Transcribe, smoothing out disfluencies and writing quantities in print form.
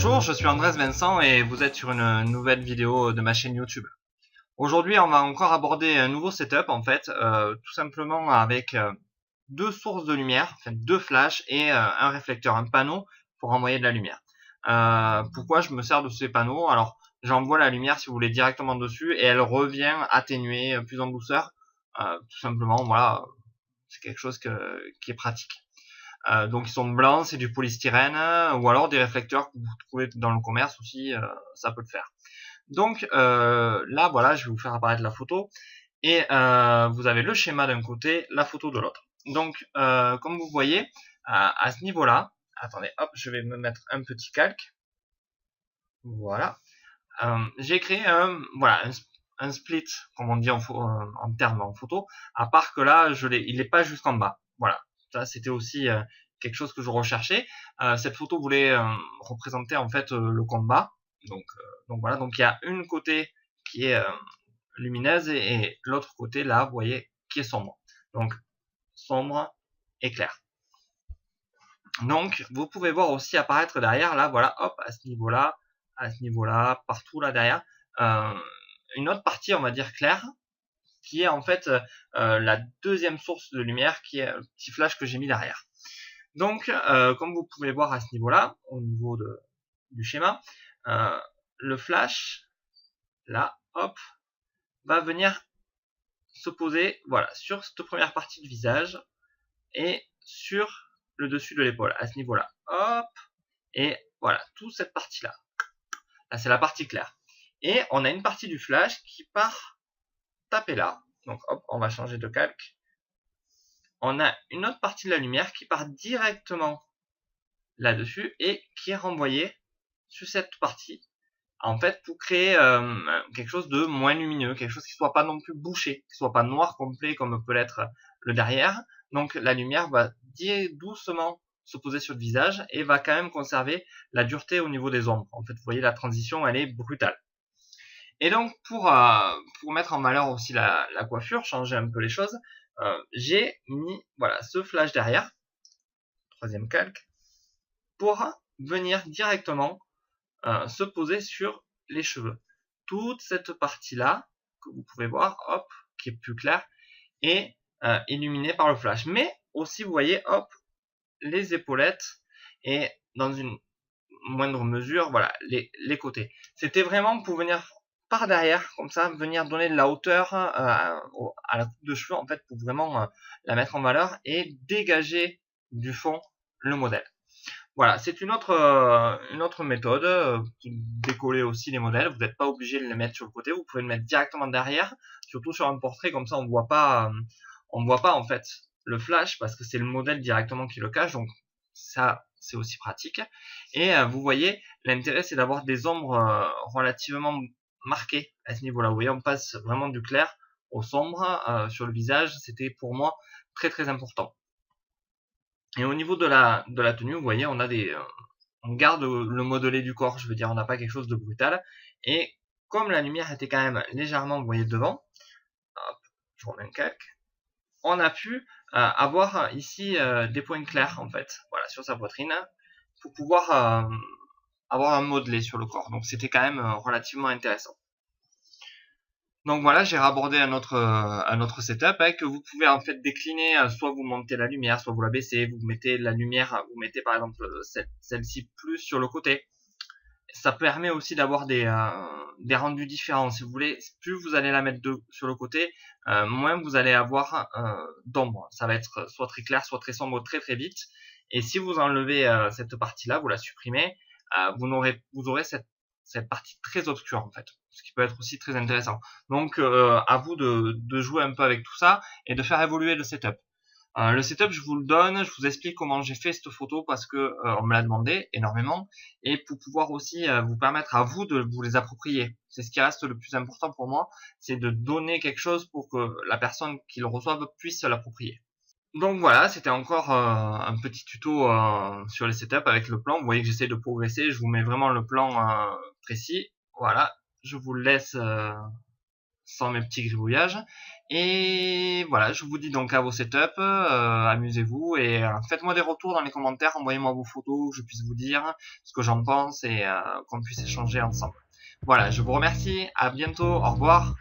Bonjour, je suis Andrés Vincent et vous êtes sur une nouvelle vidéo de ma chaîne YouTube. Aujourd'hui, on va encore aborder un nouveau setup en fait, tout simplement avec deux sources de lumière, enfin deux flashs et un réflecteur, un panneau pour envoyer de la lumière. Pourquoi je me sers de ces panneaux? Alors, j'envoie la lumière si vous voulez directement dessus et elle revient atténuée, plus en douceur. Tout simplement, voilà, c'est quelque chose qui est pratique. Donc ils sont blancs, c'est du polystyrène, ou alors des réflecteurs que vous trouvez dans le commerce aussi, ça peut le faire. Donc là voilà, je vais vous faire apparaître la photo et vous avez le schéma d'un côté, la photo de l'autre. Donc comme vous voyez, à ce niveau-là, attendez, hop, je vais me mettre un petit calque. Voilà. J'ai créé un split, comme on dit en termes en photo, à part que là, il n'est pas jusqu'en bas. Voilà. Ça, c'était aussi quelque chose que je recherchais. Cette photo voulait représenter en fait le combat. Donc voilà. Donc il y a une côté qui est lumineuse et l'autre côté là, vous voyez, qui est sombre. Donc sombre et clair. Donc vous pouvez voir aussi apparaître derrière là, voilà, hop, à ce niveau-là, partout là derrière, une autre partie, on va dire claire, qui est en fait la deuxième source de lumière, qui est le petit flash que j'ai mis derrière. Donc, comme vous pouvez voir à ce niveau-là, au niveau du schéma, le flash, là, hop, va venir se poser, voilà, sur cette première partie du visage et sur le dessus de l'épaule, à ce niveau-là, hop, et voilà, toute cette partie-là. Là, c'est la partie claire. Et on a une partie du flash qui part taper là. Donc, hop, on va changer de calque. On a une autre partie de la lumière qui part directement là-dessus et qui est renvoyée sur cette partie. En fait, pour créer quelque chose de moins lumineux, quelque chose qui soit pas non plus bouché, qui soit pas noir complet comme peut l'être le derrière. Donc, la lumière va doucement se poser sur le visage et va quand même conserver la dureté au niveau des ombres. En fait, vous voyez, la transition, elle est brutale. Et donc, pour mettre en valeur aussi la coiffure, changer un peu les choses, j'ai mis voilà, ce flash derrière, troisième calque, pour venir directement se poser sur les cheveux. Toute cette partie-là, que vous pouvez voir, hop, qui est plus claire, est illuminée par le flash. Mais aussi, vous voyez, hop, les épaulettes et dans une moindre mesure, voilà, les côtés. C'était vraiment pour venir par derrière, comme ça, venir donner de la hauteur à la coupe de cheveux, en fait, pour vraiment la mettre en valeur et dégager du fond le modèle. Voilà, c'est une autre méthode pour décoller aussi les modèles. Vous n'êtes pas obligé de les mettre sur le côté, vous pouvez le mettre directement derrière, surtout sur un portrait, comme ça on voit pas en fait le flash parce que c'est le modèle directement qui le cache, donc ça c'est aussi pratique. Et vous voyez, l'intérêt c'est d'avoir des ombres relativement marquées à ce niveau-là. Vous voyez, on passe vraiment du clair au sombre sur le visage, c'était pour moi très très important. Et au niveau de la tenue, vous voyez, on garde le modelé du corps, je veux dire, on n'a pas quelque chose de brutal. Et comme la lumière était quand même légèrement, vous voyez, devant, hop, je remets un calque, on a pu avoir ici des points clairs, en fait, voilà, sur sa poitrine, pour pouvoir avoir un modelé sur le corps. Donc c'était quand même relativement intéressant. Donc voilà, j'ai rabordé un autre setup que vous pouvez en fait décliner, soit vous montez la lumière, soit vous la baissez, vous mettez la lumière, vous mettez par exemple celle-ci plus sur le côté. Ça permet aussi d'avoir des rendus différents. Si vous voulez, plus vous allez la mettre sur le côté, moins vous allez avoir d'ombre. Ça va être soit très clair, soit très sombre très très vite. Et si vous enlevez cette partie-là, vous la supprimez, vous aurez cette partie très obscure en fait, ce qui peut être aussi très intéressant. Donc à vous de jouer un peu avec tout ça et de faire évoluer le setup. Le setup, je vous le donne, je vous explique comment j'ai fait cette photo parce que on me l'a demandé énormément et pour pouvoir aussi vous permettre à vous de vous les approprier. C'est ce qui reste le plus important pour moi, c'est de donner quelque chose pour que la personne qui le reçoive puisse se l'approprier. Donc voilà, c'était encore un petit tuto sur les setups avec le plan. Vous voyez que j'essaie de progresser, je vous mets vraiment le plan précis. Voilà, je vous laisse sans mes petits gribouillages. Et voilà, je vous dis donc à vos setups, amusez-vous et faites-moi des retours dans les commentaires, envoyez-moi vos photos, que je puisse vous dire ce que j'en pense et qu'on puisse échanger ensemble. Voilà, je vous remercie, à bientôt, au revoir.